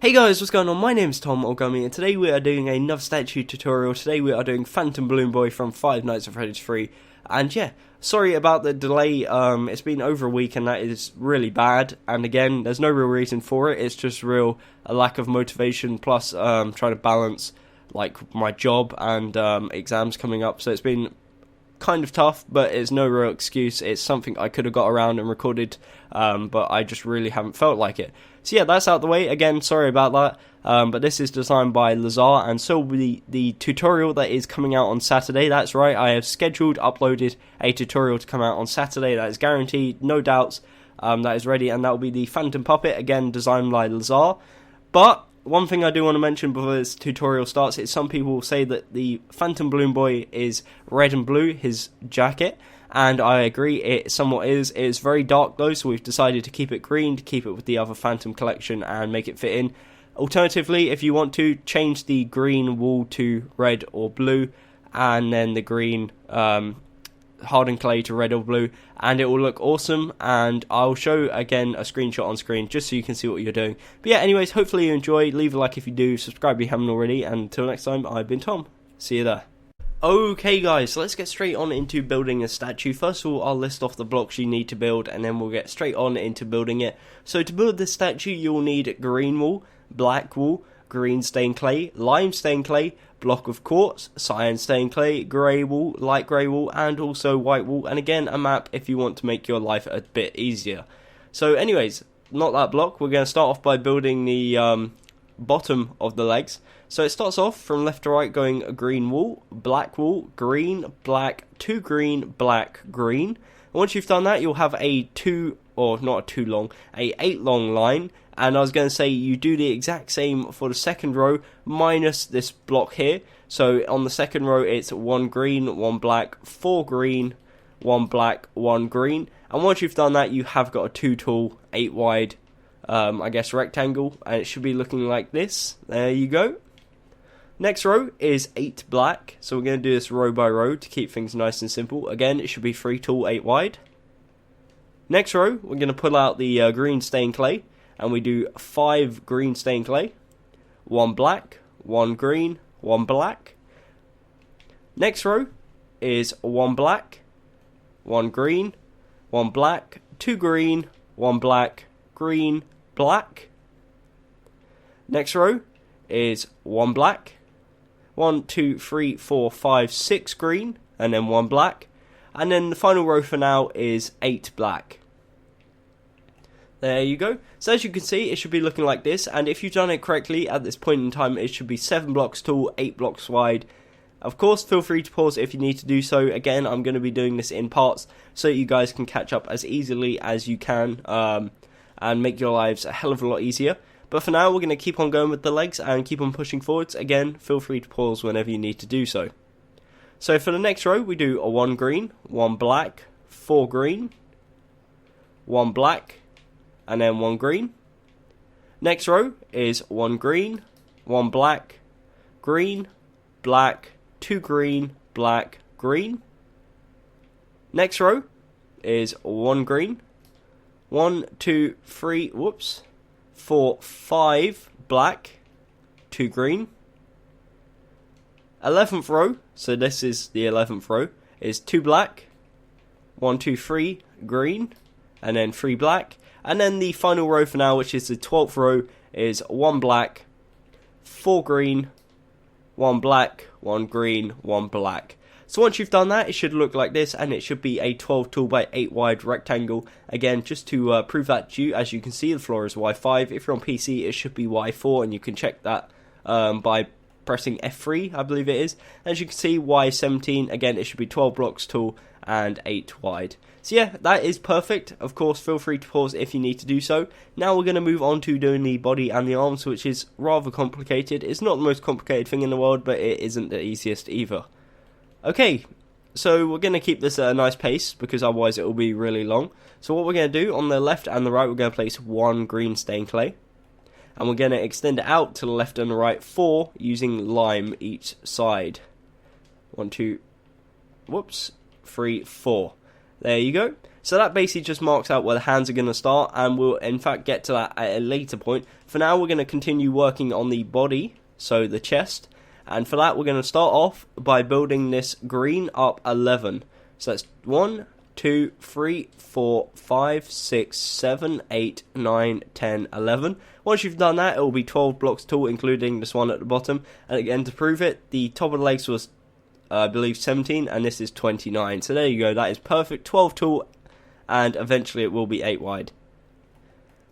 Hey guys, what's going on? My name's Tom or Gummy, and today we are doing another statue tutorial. Today we are doing Phantom Balloon Boy from Five Nights at Freddy's 3. And yeah, sorry about the delay. It's been over a week and that is really bad. And again, there's no real reason for it. It's just a lack of motivation plus trying to balance like my job and exams coming up. So it's been kind of tough, but it's no real excuse. It's something I could have got around and recorded, but I just really haven't felt like it. So yeah, that's out the way. Again, sorry about that, but this is designed by Lazar, and so will be the tutorial that is coming out on Saturday. That's right, I have uploaded a tutorial to come out on Saturday. That is guaranteed, no doubts. That is ready, and that will be the Phantom Puppet, again designed by Lazar. But one thing I do want to mention before this tutorial starts is some people say that the Phantom Balloon Boy is red and blue, his jacket, and I agree, it somewhat is. It is very dark though, so we've decided to keep it green, to keep it with the other Phantom collection and make it fit in. Alternatively, if you want to, change the green wool to red or blue, and then the green hardened clay to red or blue, and it will look awesome. And I'll show again a screenshot on screen just so you can see what you're doing. But yeah, anyways, hopefully you enjoy. Leave a like if you do, subscribe if you haven't already, and until next time, I've been Tom. See you there. Okay guys, so let's get straight on into building a statue. First of all, I'll list off the blocks you need to build, and then we'll get straight on into building it. So to build this statue, you'll need green wool, black wool, green stained clay, lime stained clay, block of quartz, cyan stained clay, grey wool, light grey wool, and also white wool, and again a map if you want to make your life a bit easier. So anyways, not that block, we're going to start off by building the bottom of the legs. So it starts off from left to right going green wool, green, black, two green, black, green. And once you've done that, you'll have a 8 long line. And I was going to say you do the exact same for the second row minus this block here. So on the second row it's 1 green, 1 black, 4 green, 1 black, 1 green. And once you've done that, you have got a 2 tall, 8 wide, I guess rectangle, and it should be looking like this. There you go. Next row is 8 black, so we're going to do this row by row to keep things nice and simple. Again, it should be 3 tall, 8 wide. Next row, we're going to pull out the green stained clay, and we do 5 green stained clay, 1 black, 1 green, 1 black. Next row is 1 black, 1 green, 1 black, 2 green, 1 black, green, black. Next row is 1 black, 1, 2, 3, 4, 5, 6 green, and then 1 black. And then the final row for now is 8 black. There you go. So as you can see, it should be looking like this, and if you've done it correctly at this point in time, it should be 7 blocks tall, 8 blocks wide. Of course, feel free to pause if you need to do so. Again, I'm going to be doing this in parts so that you guys can catch up as easily as you can, and make your lives a hell of a lot easier. But for now, we're going to keep on going with the legs and keep on pushing forwards. Again, feel free to pause whenever you need to do so. So for the next row, we do a 1 green, 1 black, 4 green, 1 black, and then 1 green. Next row is 1 green, 1 black, green, black, 2 green, black, green. Next row is 1 green, 1, 2, 3, 4, 5 black, 2 green. 11th row, so this is the 11th row, is 2 black, 1, 2, 3 green, and then 3 black. And then the final row for now, which is the 12th row, is 1 black, 4 green, 1 black, 1 green, 1 black. So once you've done that, it should look like this, and it should be a 12 tall by 8 wide rectangle. Again, just to prove that to you, as you can see, the floor is Y5. If you're on PC, it should be Y4, and you can check that by pressing F3, I believe it is. As you can see, Y17, again, it should be 12 blocks tall and 8 wide. So yeah, that is perfect. Of course, feel free to pause if you need to do so. Now we're going to move on to doing the body and the arms, which is rather complicated. It's not the most complicated thing in the world, but it isn't the easiest either. Okay, so we're going to keep this at a nice pace, because otherwise it will be really long. So what we're going to do, on the left and the right, we're going to place 1 green stained clay. And we're going to extend it out to the left and the right 4, using lime each side. 1, 2, 3, 4. There you go. So that basically just marks out where the hands are going to start, and we'll in fact get to that at a later point. For now, we're going to continue working on the body, so the chest, and for that we're going to start off by building this green up 11. So that's 1, 2, 3, 4, 5, 6, 7, 8, 9, 10, 11. Once you've done that, it will be 12 blocks tall, including this one at the bottom. And again, to prove it, the top of the legs was, I believe, 17, and this is 29. So there you go, that is perfect. 12 tall, and eventually it will be 8 wide.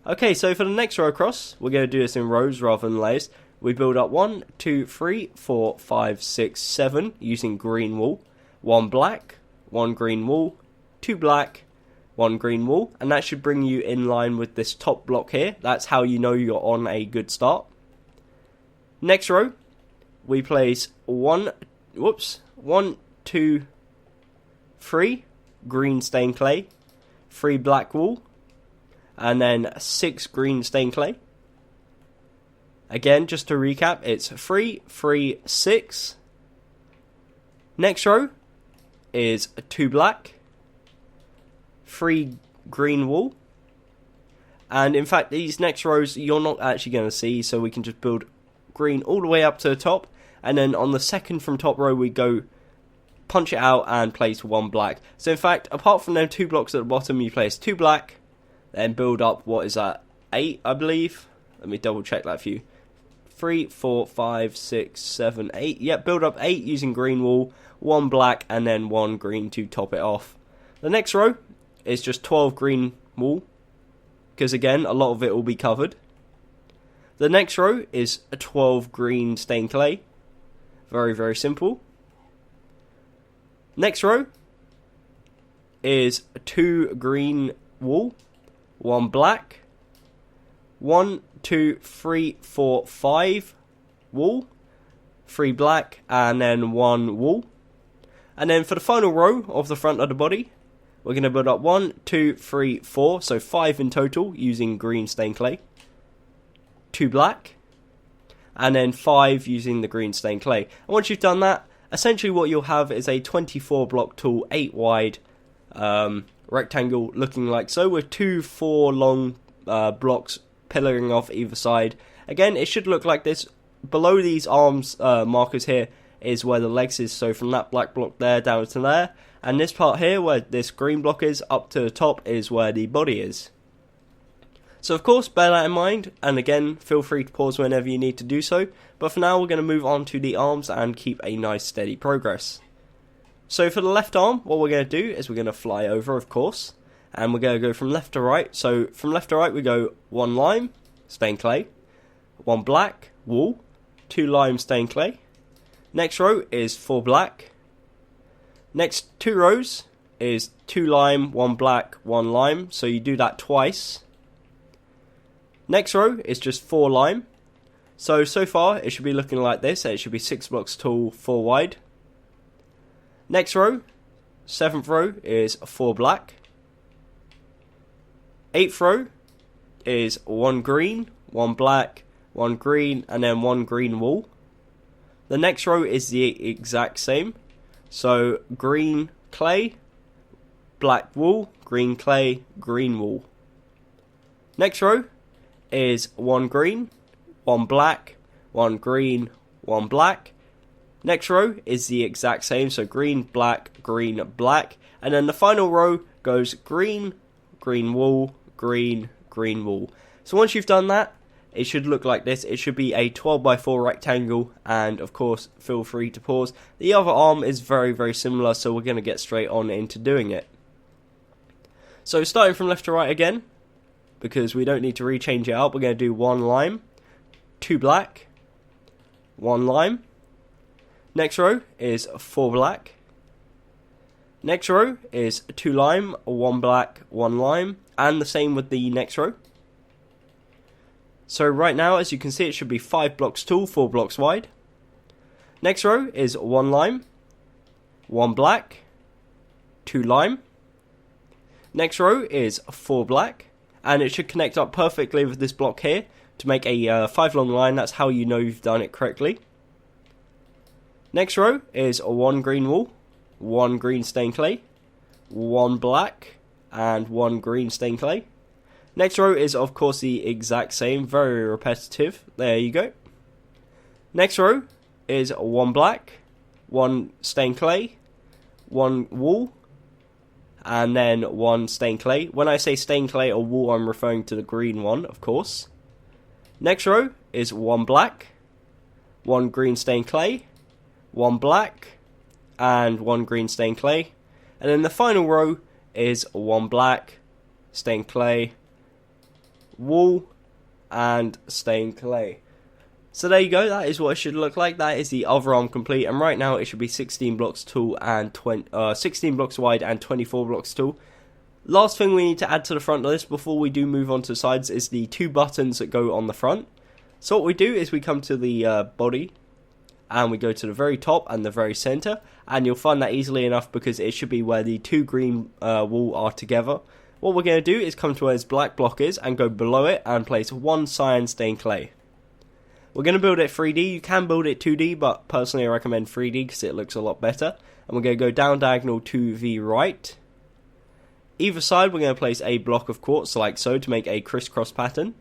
Okay, so for the next row across, we're going to do this in rows rather than layers. We build up 1, 2, 3, 4, 5, 6, 7 using green wool. 1 black, 1 green wool, 2 black, 1 green wool, and that should bring you in line with this top block here. That's how you know you're on a good start. Next row, we place 1, 2, 3 green stained clay, 3 black wool, and then 6 green stained clay. Again, just to recap, it's 3, 3, 6. Next row is 2 black, 3 green wool, and in fact these next rows you're not actually going to see, so we can just build green all the way up to the top, and then on the second from top row we go punch it out and place 1 black. So in fact, apart from them 2 blocks at the bottom, you place 2 black, then build up, what is that, 8 I believe, let me double check that for you, 3, 4, 5, 6, 7, 8, yep, build up 8 using green wool, 1 black, and then 1 green to top it off. The next row is just 12 green wool, because again, a lot of it will be covered. The next row is a 12 green stained clay. Very, very simple. Next row is 2 green wool, 1 black, 1, 2, 3, 4, 5 wool, 3 black, and then 1 wool. And then for the final row of the front of the body, we're going to build up 1, 2, 3, 4, so 5 in total using green stained clay, 2 black, and then 5 using the green stained clay. And once you've done that, essentially what you'll have is a 24 block tall, 8 wide rectangle looking like so, with 2 4 long blocks pillaring off either side. Again, it should look like this. Below these arms markers here is where the legs is, so from that black block there down to there, and this part here where this green block is up to the top is where the body is. So of course, bear that in mind, and again, feel free to pause whenever you need to do so, but for now we're going to move on to the arms and keep a nice steady progress. So for the left arm, what we're going to do is we're going to fly over, of course, and we're going to go from left to right. So from left to right we go 1 lime, stained clay, 1 black, wool, 2 lime, stained clay. Next row is 4 black. Next 2 rows is 2 lime, 1 black, 1 lime, so you do that twice. Next row is just 4 lime. So far it should be looking like this. It should be 6 blocks tall, 4 wide. Next row, 7th row is 4 black. 8th row is 1 green, 1 black, 1 green, and then 1 green wool. The next row is the exact same. So green clay, black wool, green clay, green wool. Next row is 1 green, 1 black, 1 green, 1 black. Next row is the exact same, so green, black, black. And then the final row goes green, green wool, green, green wool. So once you've done that, it should look like this. It should be a 12x4 rectangle, and of course, feel free to pause. The other arm is very, very similar, so we're going to get straight on into doing it. So starting from left to right again, because we don't need to rechange it out, we're going to do 1 lime, 2 black, 1 lime. Next row is 4 black. Next row is 2 lime, 1 black, 1 lime, and the same with the next row. So right now, as you can see, it should be 5 blocks tall, 4 blocks wide. Next row is 1 lime, 1 black, 2 lime. Next row is 4 black, and it should connect up perfectly with this block here to make a 5 long line. That's how you know you've done it correctly. Next row is 1 green wool, 1 green stained clay, 1 black, and 1 green stained clay. Next row is of course the exact same, very repetitive. There you go. Next row is 1 black, 1 stained clay, 1 wool, and then 1 stained clay. When I say stained clay or wool, I'm referring to the green one, of course. Next row is 1 black, 1 green stained clay, 1 black, and 1 green stained clay. And then the final row is 1 black, stained clay, wool, and stained clay. So there you go, that is what it should look like. That is the other arm complete, and right now it should be 16 blocks tall and 16 blocks wide and 24 blocks tall. Last thing we need to add to the front of this before we do move on to the sides is the 2 buttons that go on the front. So what we do is we come to the body, and we go to the very top and the very center, and you'll find that easily enough because it should be where the 2 green wool are together. What we're going to do is come to where this black block is and go below it and place 1 cyan stained clay. We're going to build it 3D. You can build it 2D, but personally I recommend 3D because it looks a lot better. And we're going to go down diagonal to the right. Either side we're going to place a block of quartz like so to make a crisscross pattern.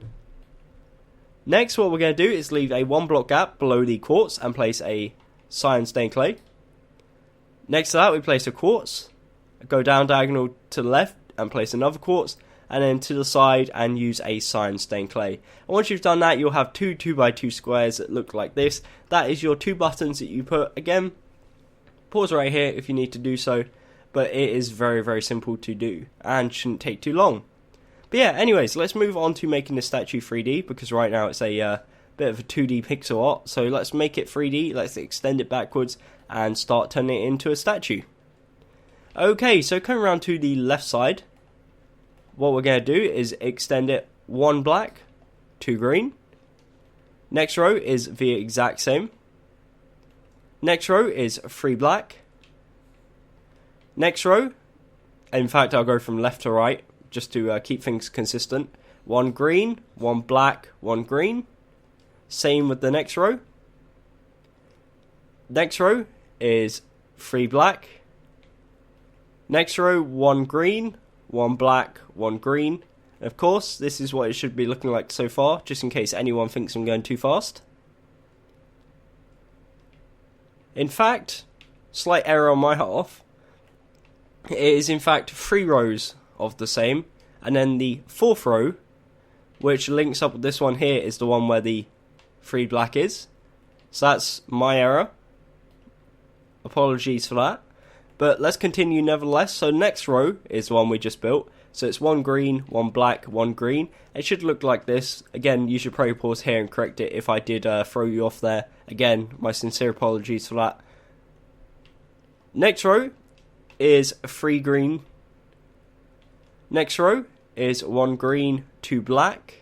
Next what we're going to do is leave a 1 block gap below the quartz and place a cyan stained clay. Next to that we place a quartz, go down diagonal to the left and place another quartz, and then to the side and use a cyan stained clay. And once you've done that, you'll have 2 2x2 squares that look like this. That is your 2 buttons that you put. Again, pause right here if you need to do so, but it is very, very simple to do and shouldn't take too long. But yeah, anyways, let's move on to making the statue 3D, because right now it's a bit of a 2D pixel art. So let's make it 3D, let's extend it backwards and start turning it into a statue. Okay, so coming around to the left side, what we're going to do is extend it 1 black, 2 green. Next row is the exact same. Next row is 3 black. Next row, in fact I'll go from left to right just to keep things consistent. 1 green, 1 black, 1 green. Same with the next row. Next row is 3 black. Next row, 1 green, 1 black, 1 green. And of course, this is what it should be looking like so far, just in case anyone thinks I'm going too fast. In fact, slight error on my half. It is in fact 3 rows of the same, and then the 4th row, which links up with this one here, is the one where the 3 black is. So that's my error. Apologies for that. But let's continue nevertheless. So next row is the one we just built. So it's 1 green, 1 black, 1 green. It should look like this. Again, you should probably pause here and correct it if I did throw you off there. Again, my sincere apologies for that. Next row is 3 green. Next row is 1 green, 2 black.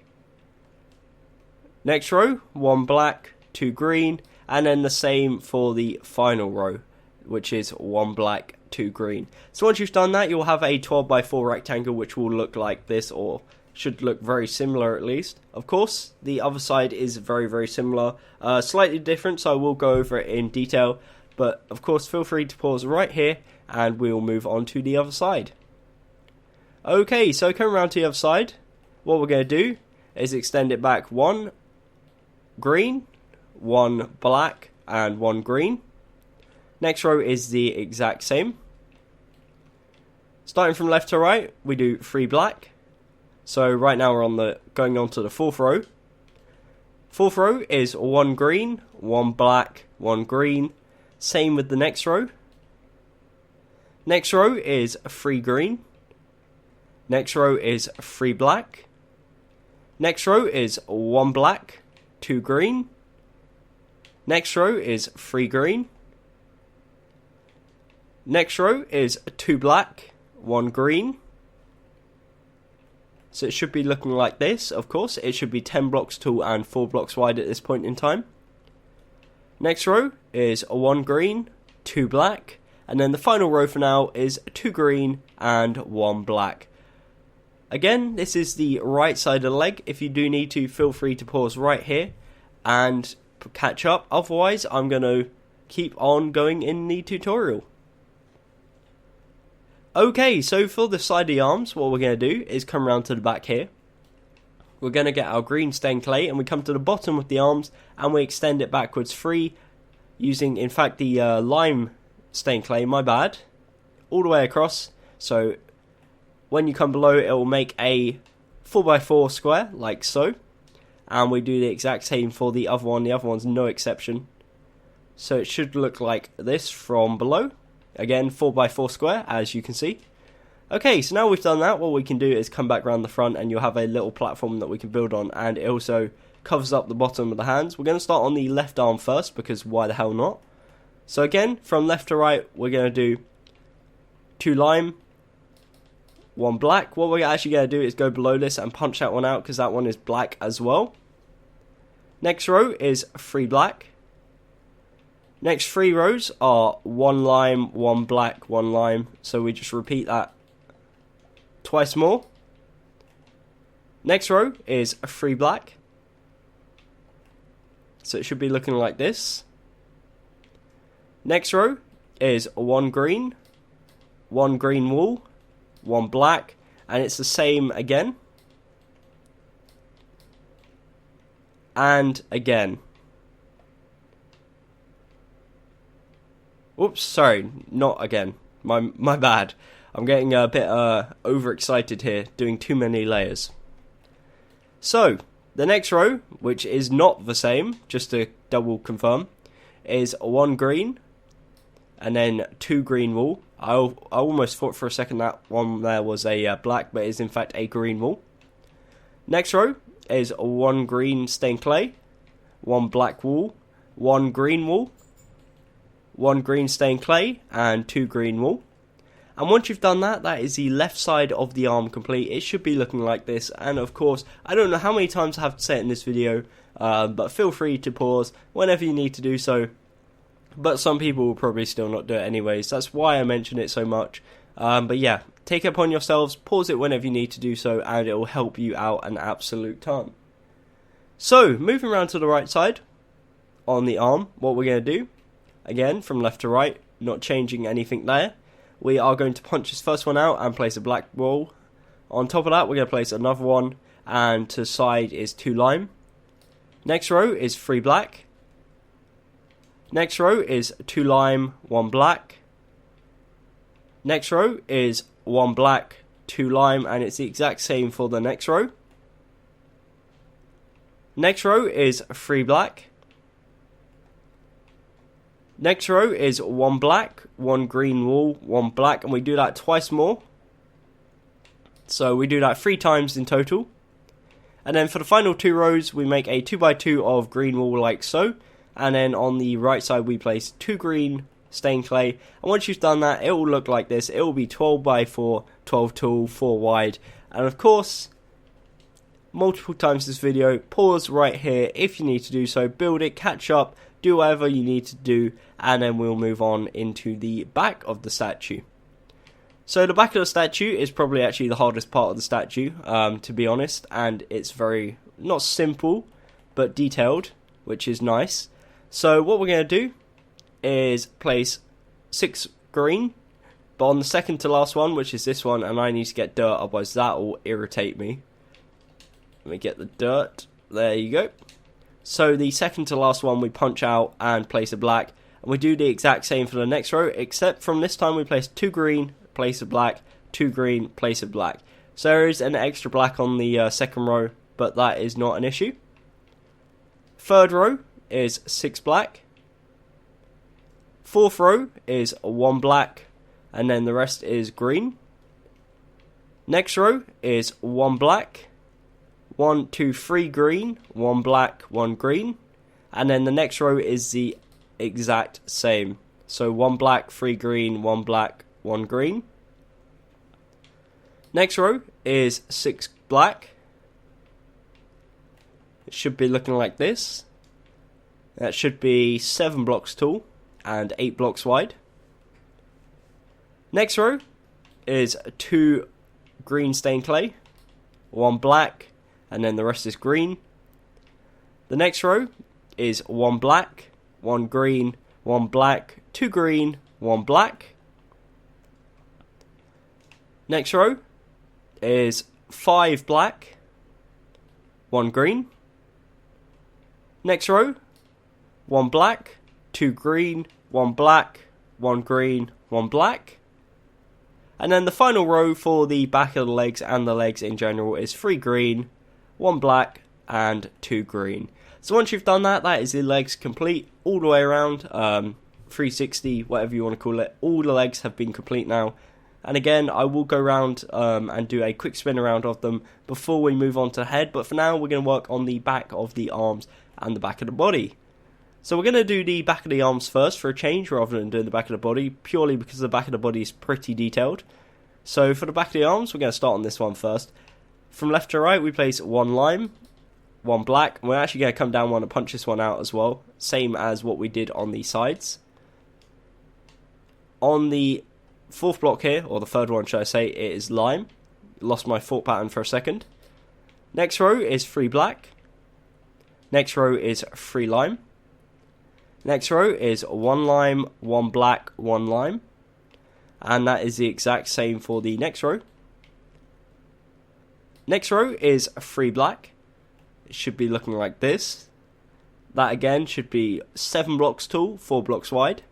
Next row, 1 black, 2 green. And then the same for the final row, which is 1 black, 2 green. So once you've done that, you'll have a 12x4 rectangle which will look like this, or should look very similar at least. Of course, the other side is very, very similar. Slightly different, so I will go over it in detail. But of course, feel free to pause right here and we'll move on to the other side. Okay, so coming around to the other side, what we're going to do is extend it back 1 green, 1 black, and 1 green. Next row is the exact same. Starting from left to right, we do 3 black. So right now we're going on to the 4th row. 4th row is 1 green, 1 black, 1 green. Same with the next row. Next row is 3 green. Next row is 3 black. Next row is 1 black, 2 green. Next row is 3 green. Next row is 2 black, 1 green. So it should be looking like this, of course. It should be 10 blocks tall and 4 blocks wide at this point in time. Next row is 1 green, 2 black. And then the final row for now is 2 green and 1 black. Again, this is the right side of the leg. If you do need to, feel free to pause right here and catch up. Otherwise, I'm going to keep on going in the tutorial. Okay, so for the side of the arms, what we're going to do is come around to the back here. We're going to get our green stained clay, and we come to the bottom of the arms, and we extend it backwards free, using, in fact, the lime stained clay, my bad, all the way across. So when you come below, it will make a 4x4 square, like so. And we do the exact same for the other one. The other one's no exception. So it should look like this from below. Again, 4x4 square, as you can see. Okay, so now we've done that, what we can do is come back around the front, and you'll have a little platform that we can build on, and it also covers up the bottom of the hands. We're going to start on the left arm first, because why the hell not? So again, from left to right, we're going to do 2 lime, 1 black. What we're actually going to do is go below this and punch that one out, because that one is black as well. Next row is 3 black. Next 3 rows are 1 lime, 1 black, 1 lime. So we just repeat that twice more. Next row is 3 black. So it should be looking like this. Next row is 1 green, 1 green wool, 1 black, and it's the same again. And again. Oops, sorry, not again. My bad. I'm getting a bit overexcited here, doing too many layers. So, the next row, which is not the same, just to double confirm, is 1 green, and then 2 green wool. I almost thought for a second that one there was a black, but it's in fact a green wool. Next row is 1 green stained clay, 1 black wool, 1 green wool, 1 green stained clay, and 2 green wool. And once you've done that, that is the left side of the arm complete. It should be looking like this. And of course, I don't know how many times I have to say it in this video, but feel free to pause whenever you need to do so. But some people will probably still not do it anyways. That's why I mention it so much. But yeah, take it upon yourselves, pause it whenever you need to do so, and it will help you out an absolute ton. So, moving around to the right side on the arm, what we're going to do, again, from left to right, not changing anything there. We are going to punch this first one out and place a black wool. On top of that, we're going to place another one, and to the side is 2 lime. Next row is 3 black. Next row is 2 lime, 1 black. Next row is 1 black, 2 lime, and it's the exact same for the next row. Next row is 3 black. Next row is 1 black, 1 green wool, 1 black, and we do that twice more. So we do that 3 times in total. And then for the final 2 rows, we make a 2x2 of green wool like so. And then on the right side, we place 2 green stained clay. And once you've done that, it will look like this. It will be 12x4, 12 tall, 4 wide. And of course, multiple times this video, pause right here if you need to do so. Build it, catch up, do whatever you need to do, and then we'll move on into the back of the statue. So the back of the statue is probably actually the hardest part of the statue, to be honest, and it's very, not simple, but detailed, which is nice. So what we're going to do is place 6 green, but on the second to last one, which is this one, and I need to get dirt, otherwise that will irritate me. Let me get the dirt, there you go. So the second to last one we punch out and place a black. And we do the exact same for the next row, except from this time we place 2 green, place a black, 2 green, place a black. So there is an extra black on the second row, but that is not an issue. Third row is 6 black. Fourth row is 1 black, and then the rest is green. Next row is 1 black. 1, 2, 3 green, 1 black, 1 green, and then the next row is the exact same. So 1 black, 3 green, 1 black, 1 green. Next row is 6 black. It should be looking like this. That should be 7 blocks tall and 8 blocks wide. Next row is 2 green stained clay, 1 black, and then the rest is green. The next row is 1 black, 1 green, 1 black, 2 green, 1 black. Next row is 5 black, 1 green. Next row, 1 black, 2 green, 1 black, 1 green, 1 black. And then the final row for the back of the legs and the legs in general is 3 green, 1 black, and 2 green. So once you've done that, that is the legs complete all the way around, 360, whatever you want to call it. All the legs have been complete now. And again, I will go around and do a quick spin around of them before we move on to the head. But for now, we're going to work on the back of the arms and the back of the body. So we're going to do the back of the arms first for a change rather than doing the back of the body, purely because the back of the body is pretty detailed. So for the back of the arms, we're going to start on this one first. From left to right, we place 1 lime, 1 black. And we're actually going to come down one and punch this one out as well, same as what we did on the sides. On the 4th block here, or the 3rd one should I say, it is lime. Lost my thought pattern for a second. Next row is 3 black. Next row is 3 lime. Next row is 1 lime, 1 black, 1 lime. And that is the exact same for the next row. Next row is 3 black. It should be looking like this. That again should be 7 blocks tall, 4 blocks wide.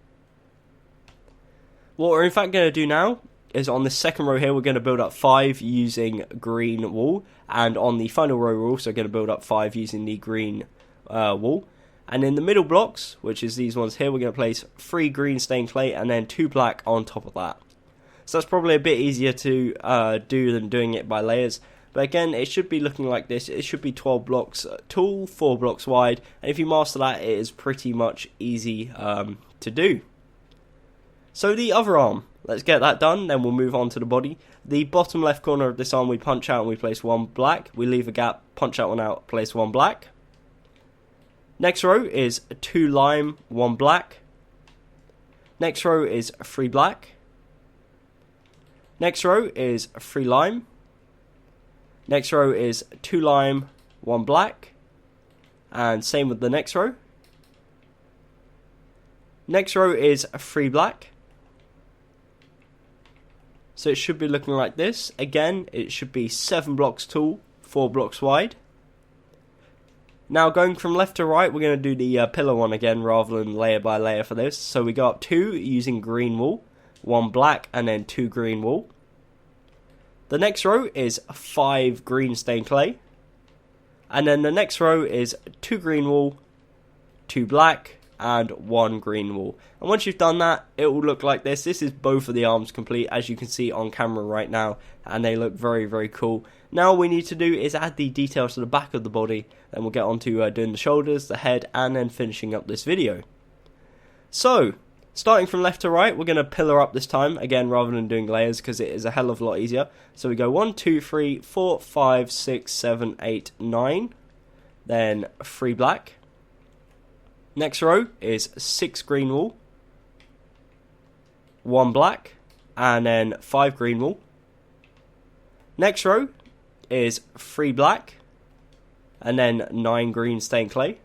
What we're in fact going to do now is on the second row here, we're going to build up 5 using green wool. And on the final row, we're also going to build up 5 using the green wool. And in the middle blocks, which is these ones here, we're going to place 3 green stained clay and then 2 black on top of that. So that's probably a bit easier to do than doing it by layers. But again, it should be looking like this. It should be 12 blocks tall, 4 blocks wide. And if you master that, it is pretty much easy to do. So the other arm, let's get that done, then we'll move on to the body. The bottom left corner of this arm, we punch out and we place 1 black. We leave a gap, punch that one out, place 1 black. Next row is 2 lime, 1 black. Next row is 3 black. Next row is 3 lime. Next row is 2 lime, 1 black. And same with the next row. Next row is 3 black. So it should be looking like this. Again, it should be 7 blocks tall, 4 blocks wide. Now going from left to right, we're going to do the pillar one again rather than layer by layer for this. So we go up 2 using green wool, 1 black and then 2 green wool. The next row is 5 green stained clay. And then the next row is 2 green wool, 2 black and 1 green wool. And once you've done that, it will look like this. This is both of the arms complete, as you can see on camera right now, and they look very, very cool. Now all we need to do is add the details to the back of the body, then we'll get on to doing the shoulders, the head, and then finishing up this video. So, starting from left to right, we're going to pillar up this time, again, rather than doing layers, because it is a hell of a lot easier. So we go 1, 2, 3, 4, 5, 6, 7, 8, 9, then 3 black. Next row is 6 green wool, 1 black, and then 5 green wool. Next row is 3 black, and then 9 green stained clay.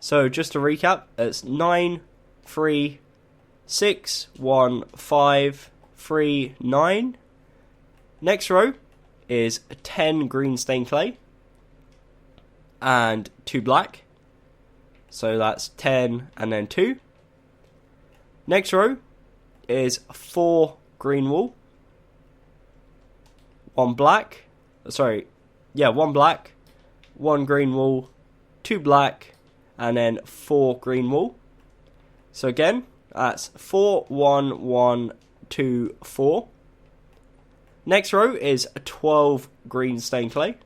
So just to recap, it's 9, 3, 6, 1, 5, 3, 9. Next row is 10 green stained clay, and 2 black. So that's 10 and then 2. Next row is 4 green wool, 1 black, 1 black, 1 green wool, 2 black, and then 4 green wool. So again, that's 4, 1, 1, 2, 4. Next row is 12 green stained clay.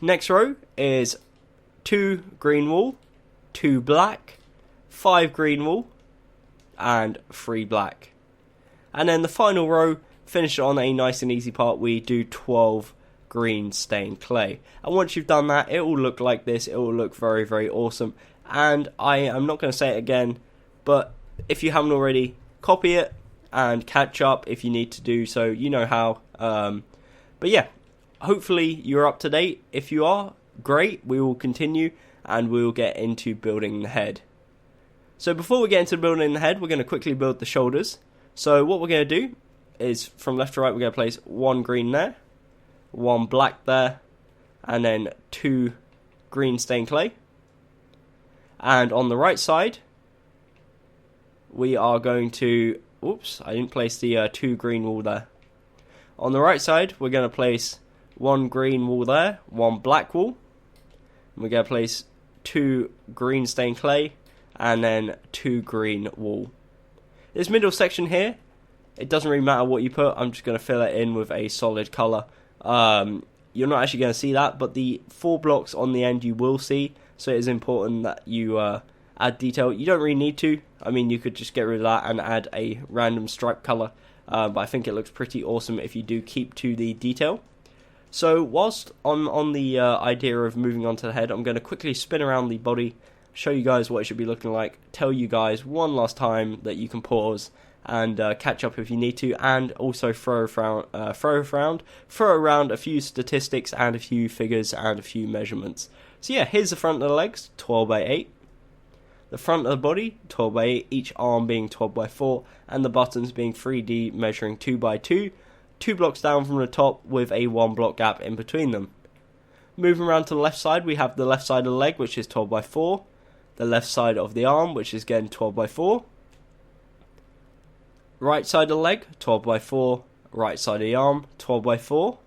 Next row is 2 green wool, 2 black, 5 green wool, and 3 black. And then the final row, finish it on a nice and easy part, we do 12 green stained clay. And once you've done that, it will look like this. It will look very, very awesome. And I am not going to say it again, but if you haven't already, copy it and catch up if you need to do so. You know how. But yeah, hopefully you're up to date. If you are, great. We will continue and we will get into building the head. So before we get into building the head, we're going to quickly build the shoulders. So what we're going to do is, from left to right, we're going to place one green there, one black there, and then 2 green stained clay. And on the right side, we are going to... Oops, I didn't place the 2 green wool there. On the right side, we're going to place 1 green wool there, 1 black wool. We're going to place 2 green stained clay, and then 2 green wool. This middle section here, it doesn't really matter what you put. I'm just going to fill it in with a solid colour. You're not actually going to see that, but the 4 blocks on the end you will see. So it is important that you add detail. You don't really need to. I mean, you could just get rid of that and add a random stripe colour. But I think it looks pretty awesome if you do keep to the detail. So whilst on the idea of moving on to the head, I'm going to quickly spin around the body, show you guys what it should be looking like, tell you guys one last time that you can pause and catch up if you need to, and also throw around a few statistics and a few figures and a few measurements. So yeah, here's the front of the legs, 12 by 8. The front of the body, 12 by 8, each arm being 12 by 4, and the buttons being 3D measuring 2 by 2, 2 blocks down from the top with a 1 block gap in between them. Moving around to the left side, we have the left side of the leg, which is 12 by 4, the left side of the arm, which is again 12 by 4, right side of the leg, 12 by 4, right side of the arm, 12 by 4,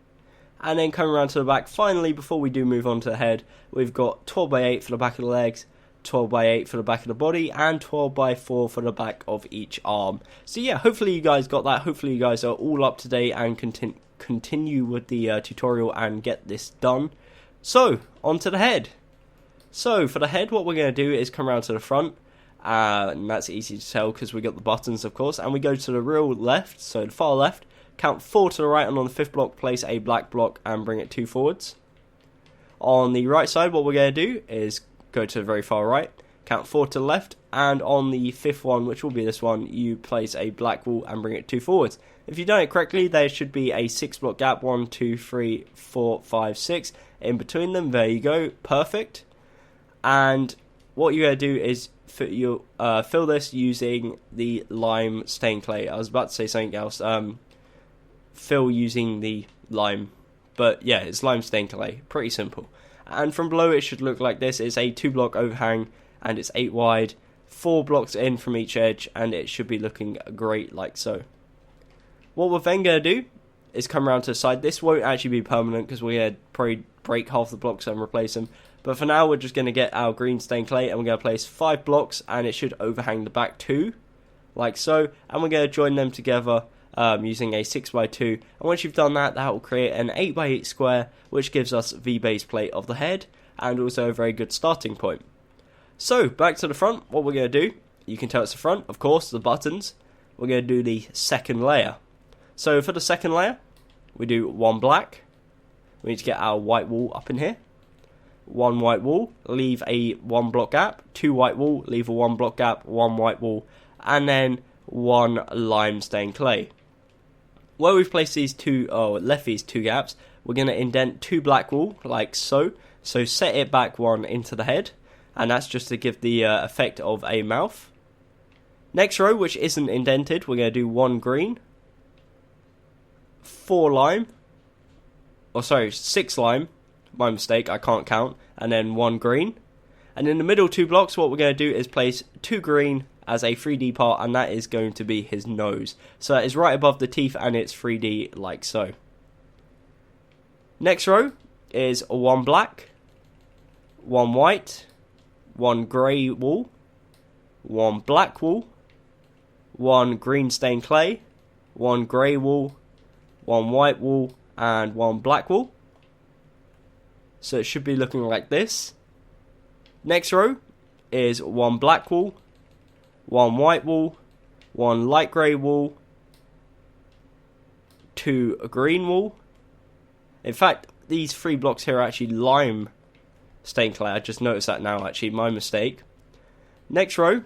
and then coming around to the back, finally, before we do move on to the head, we've got 12 by 8 for the back of the legs, 12 by 8 for the back of the body, and 12 by 4 for the back of each arm. So yeah, hopefully you guys got that. Hopefully you guys are all up to date and continue with the tutorial and get this done. So, on to the head. So, for the head, what we're going to do is come around to the front. And that's easy to tell because we got the buttons, of course. And we go to the real left, so the far left. Count 4 to the right, and on the 5th block, place a black block and bring it 2 forwards. On the right side, what we're going to do is go to the very far right, count 4 to the left, and on the 5th one, which will be this one, you place a black wool and bring it 2 forwards. If you've done it correctly, there should be a 6 block gap, 1, 2, 3, 4, 5, 6 in between them. There you go, perfect. And what you're going to do is fill this using the lime stain clay. I was about to say something else. Fill using the lime, but yeah, it's lime stain clay, pretty simple. And from below it should look like this. It's a 2 block overhang and it's 8 wide, 4 blocks in from each edge, and it should be looking great like so. What we're then going to do is come around to the side. This won't actually be permanent because we're going to probably break half the blocks and replace them. But for now we're just going to get our green stain clay and we're going to place 5 blocks, and it should overhang the back 2 like so. And we're going to join them together using a 6x2, and once you've done that, that will create an 8x8 square, which gives us the base plate of the head, and also a very good starting point. So, back to the front, what we're going to do, you can tell it's the front, of course, the buttons. We're going to do the second layer. So, for the second layer, we do 1 black, we need to get our white wool up in here, 1 white wool, leave a 1 block gap, 2 white wool, leave a 1 block gap, 1 white wool, and then 1 lime stain clay. Where we've placed these left these 2 gaps, we're going to indent 2 black wool, like so. So set it back 1 into the head, and that's just to give the effect of a mouth. Next row, which isn't indented, we're going to do 1 green, 4 lime, 6 lime, my mistake, I can't count, and then 1 green. And in the middle 2 blocks, what we're going to do is place 2 green as a 3D part, and that is going to be his nose. So that is right above the teeth, and it's 3D like so. Next row is 1 black, 1 white, 1 grey wool, 1 black wool, 1 green stained clay, 1 grey wool, 1 white wool, and 1 black wool. So it should be looking like this. Next row is 1 black wool, 1 white wool, 1 light grey wool, 2 green wool. In fact, these 3 blocks here are actually lime stain clay. I just noticed that now, actually, my mistake. Next row,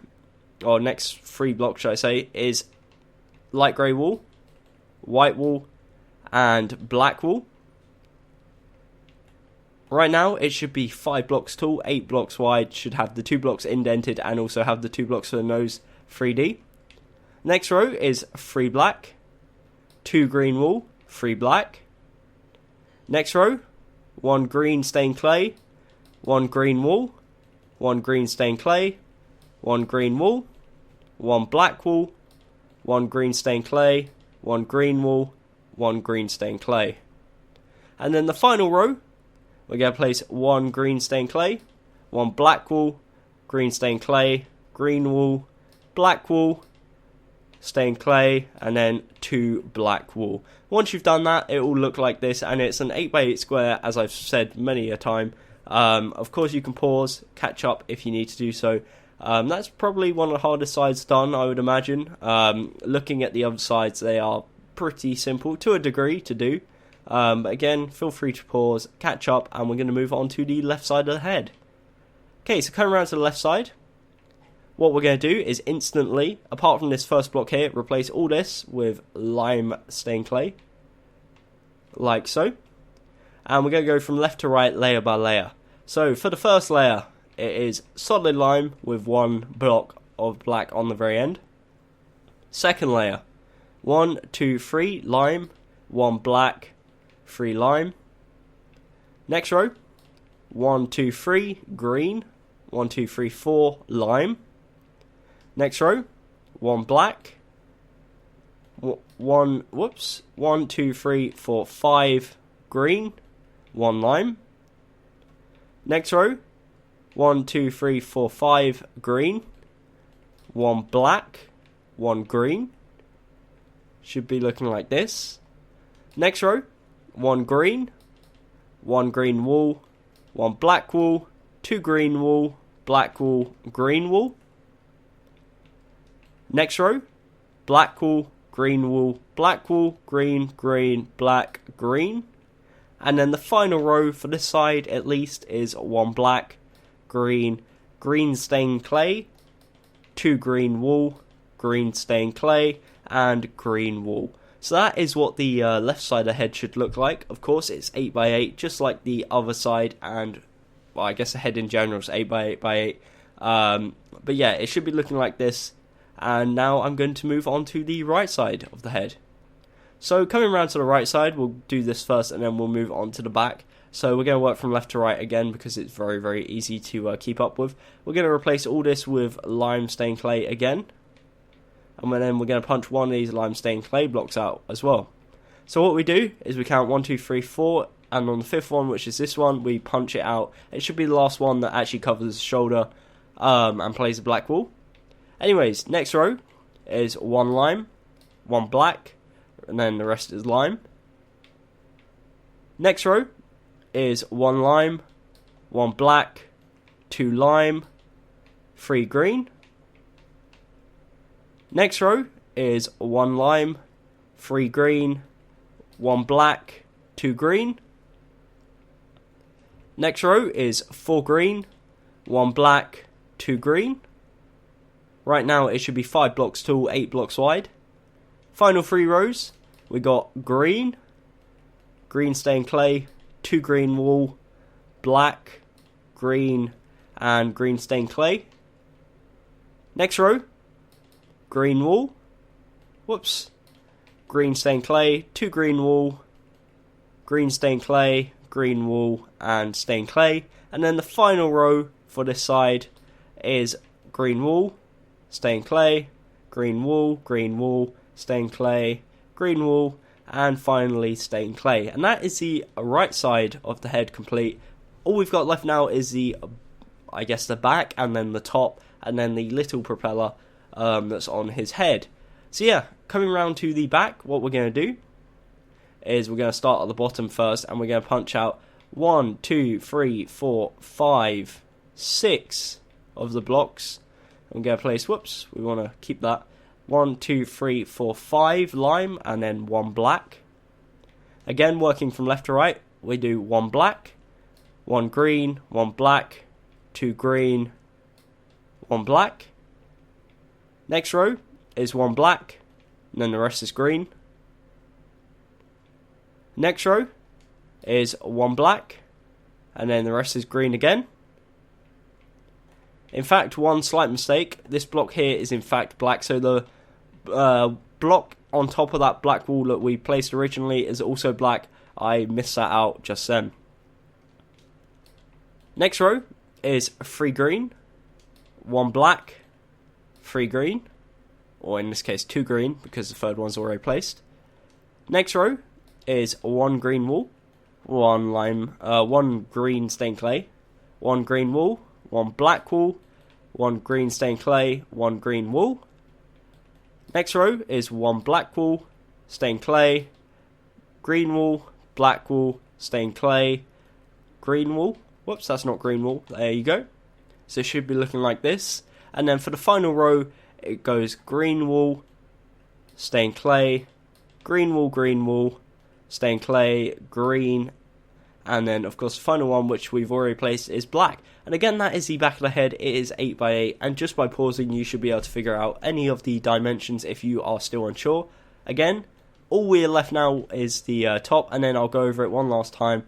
or next 3 blocks, should I say, is light grey wool, white wool, and black wool. Right now, it should be 5 blocks tall, 8 blocks wide, should have the 2 blocks indented, and also have the 2 blocks for the nose 3D. Next row is 3 black, 2 green wool, 3 black. Next row, 1 green stained clay, 1 green wool, 1 green stained clay, 1 green wool, 1 black wool, 1 green stained clay, 1 green wool, 1 green stained clay. And then the final row, we're going to place 1 green stained clay, 1 black wool, green stained clay, green wool, black wool, stained clay, and then 2 black wool. Once you've done that, it will look like this, and it's an 8x8 square, as I've said many a time. Of course, you can pause, catch up if you need to do so. That's probably one of the hardest sides done, I would imagine. Looking at the other sides, they are pretty simple to a degree to do. But again, feel free to pause, catch up, and we're going to move on to the left side of the head. Okay, so coming around to the left side, what we're going to do is instantly, apart from this first block here, replace all this with lime stained clay, like so. And we're going to go from left to right, layer by layer. So for the first layer, it is solid lime with 1 block of black on the very end. Second layer, 1, 2, 3 lime, 1 black, 3 lime. Next row, 1, 2, 3 green, 1, 2, 3, 4 lime. Next row, 1 black, 1, 2, 3, 4, 5 green, 1 lime. Next row, 1, 2, 3, 4, 5 green, 1 black, 1 green. Should be looking like this. Next row, 1 green, 1 green wool, 1 black wool, 2 green wool, black wool, green wool. Next row, black wool, green wool, black wool, green, green, black, green. And then the final row for this side at least is 1 black, green, green stained clay, 2 green wool, green stained clay, and green wool. So that is what the left side of the head should look like. Of course, it's 8x8, just like the other side, and well, I guess the head in general is 8x8x8. But yeah, it should be looking like this. And now I'm going to move on to the right side of the head. So coming around to the right side, we'll do this first and then we'll move on to the back. So we're going to work from left to right again because it's very, very easy to keep up with. We're going to replace all this with lime stained clay again. And then we're going to punch one of these lime stained clay blocks out as well. So what we do is we count 1, 2, 3, 4, and on the 5th one, which is this one, we punch it out. It should be the last one that actually covers the shoulder and plays the black wool. Anyways, next row is 1 lime, 1 black, and then the rest is lime. Next row is 1 lime, 1 black, 2 lime, 3 green. Next row is 1 lime, 3 green, 1 black, 2 green. Next row is 4 green, 1 black, 2 green. Right now it should be 5 blocks tall, 8 blocks wide. Final 3 rows, we got green, green stained clay, 2 green wool, black, green, and green stained clay. Next row, green wool, green stained clay, 2 green wool, green stained clay, green wool, and stained clay. And then the final row for this side is green wool, stained clay, green wool, stained clay, green wool, and finally stained clay. And that is the right side of the head complete. All we've got left now is the back, and then the top, and then the little propeller that's on his head. So yeah, coming around to the back, what we're going to do is we're going to start at the bottom first, and we're going to punch out 1, 2, 3, 4, 5, 6 of the blocks. I'm going to place, we want to keep that 1, 2, 3, 4, 5 lime, and then 1 black. Again, working from left to right, we do 1 black, 1 green, 1 black, 2 green, 1 black. Next row is 1 black, and then the rest is green. Next row is 1 black, and then the rest is green again. In fact, one slight mistake, this block here is in fact black, so the block on top of that black wall that we placed originally is also black. I missed that out just then. Next row is 3 green, 1 black, 3 green, or in this case 2 green because the third one's already placed. Next row is 1 green wool, 1 green stained clay, 1 green wool, 1 black wool, 1 green stained clay, 1 green wool. Next row is 1 black wool, stained clay, green wool, black wool, stained clay, green wool. Whoops, that's not green wool. There you go. So it should be looking like this. And then for the final row, it goes green wool, stained clay, green wool, stained clay, green, and then of course the final one, which we've already placed, is black. And again, that is the back of the head. It is 8x8, and just by pausing you should be able to figure out any of the dimensions if you are still unsure. Again, all we're left now is the top, and then I'll go over it one last time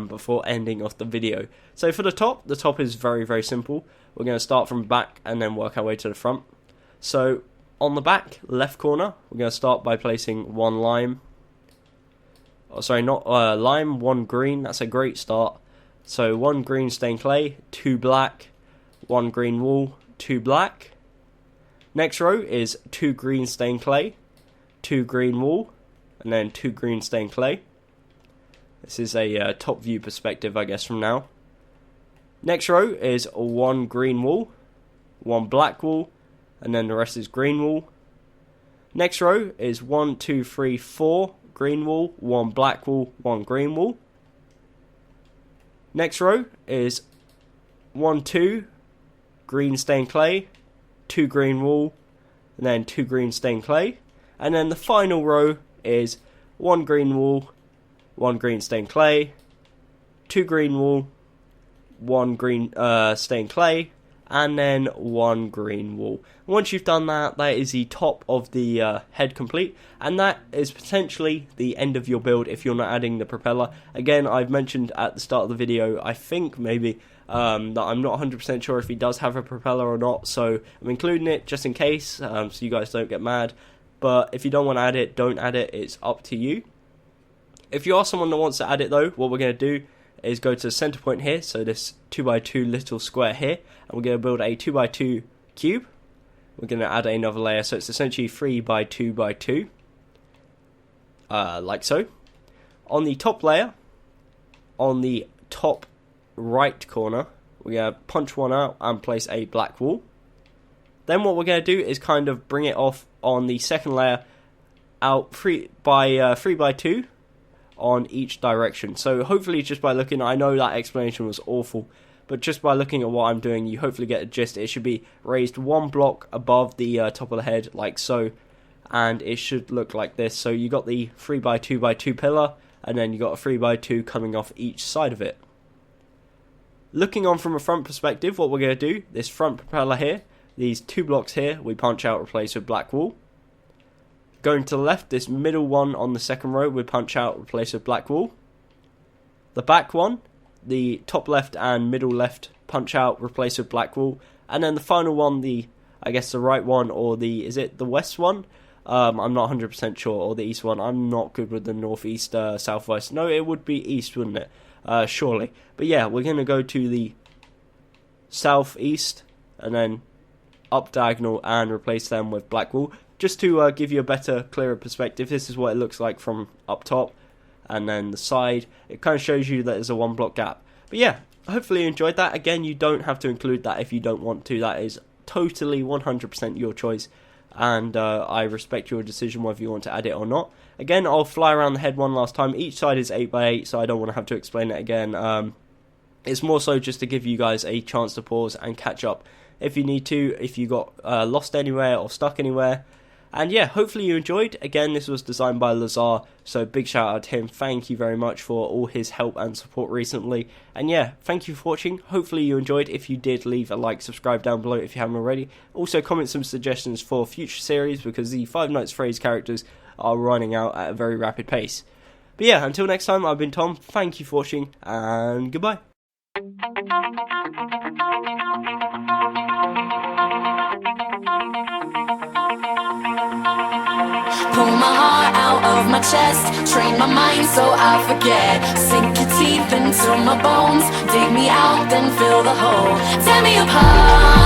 before ending off the video. So for the top is very, very simple. We're going to start from back and then work our way to the front. So on the back left corner, we're going to start by placing 1 lime. Oh, sorry, not lime, 1 green. That's a great start. So 1 green stained clay, 2 black, 1 green wool, 2 black. Next row is 2 green stained clay, 2 green wool, and then 2 green stained clay. This is a top view perspective, I guess, from now. Next row is 1 green wool, 1 black wool, and then the rest is green wool. Next row is 1, 2, 3, 4 green wool, 1 black wool, 1 green wool. Next row is 1, 2 green stained clay, 2 green wool, and then 2 green stained clay. And then the final row is 1 green wool, 1 green stained clay, 2 green wool, 1 green stained clay, and then 1 green wool. Once you've done that, that is the top of the head complete, and that is potentially the end of your build if you're not adding the propeller. Again, I've mentioned at the start of the video, I think maybe, that I'm not 100% sure if he does have a propeller or not, so I'm including it just in case, so you guys don't get mad. But if you don't want to add it, don't add it, it's up to you. If you are someone that wants to add it though, what we're going to do is go to the center point here, so this 2x2 little square here, and we're going to build a 2x2 cube. We're going to add another layer, so it's essentially 3x2x2, like so. On the top layer, on the top right corner, we're going to punch one out and place a black wool. Then what we're going to do is kind of bring it off on the second layer out 3x2 on each direction. So hopefully just by looking, I know that explanation was awful, but just by looking at what I'm doing, you hopefully get a gist. It should be raised 1 block above the top of the head, like so, and it should look like this. So you got the 3x2x2 pillar, and then you got a 3x2 coming off each side of it. Looking on from a front perspective, what we're going to do, this front propeller here, these 2 blocks here, we punch out, replace with black wool. Going to the left, this middle one on the second row, we punch out, replace with black wool. The back one, the top left and middle left, punch out, replace with black wool. And then the final one, I guess the right one, or is it the west one? I'm not 100% sure, or the east one. I'm not good with the northeast, southwest. No, it would be east, wouldn't it? Surely. But yeah, we're going to go to the southeast, and then up diagonal, and replace them with black wool. Just to give you a better, clearer perspective, this is what it looks like from up top, and then the side. It kind of shows you that there's a 1 block gap. But yeah, hopefully you enjoyed that. Again, you don't have to include that if you don't want to. That is totally 100% your choice, and I respect your decision whether you want to add it or not. Again, I'll fly around the head one last time. Each side is 8x8, so I don't want to have to explain it again. It's more so just to give you guys a chance to pause and catch up if you need to, if you got lost anywhere or stuck anywhere. And yeah, hopefully you enjoyed. Again, this was designed by Lazar, so big shout out to him. Thank you very much for all his help and support recently. And yeah, thank you for watching. Hopefully you enjoyed. If you did, leave a like, subscribe down below if you haven't already. Also comment some suggestions for future series, because the Five Nights at Freddy's characters are running out at a very rapid pace. But yeah, until next time, I've been Tom. Thank you for watching, and goodbye. Pull my heart out of my chest, train my mind so I forget. Sink your teeth into my bones, dig me out, then fill the hole. Tear me apart.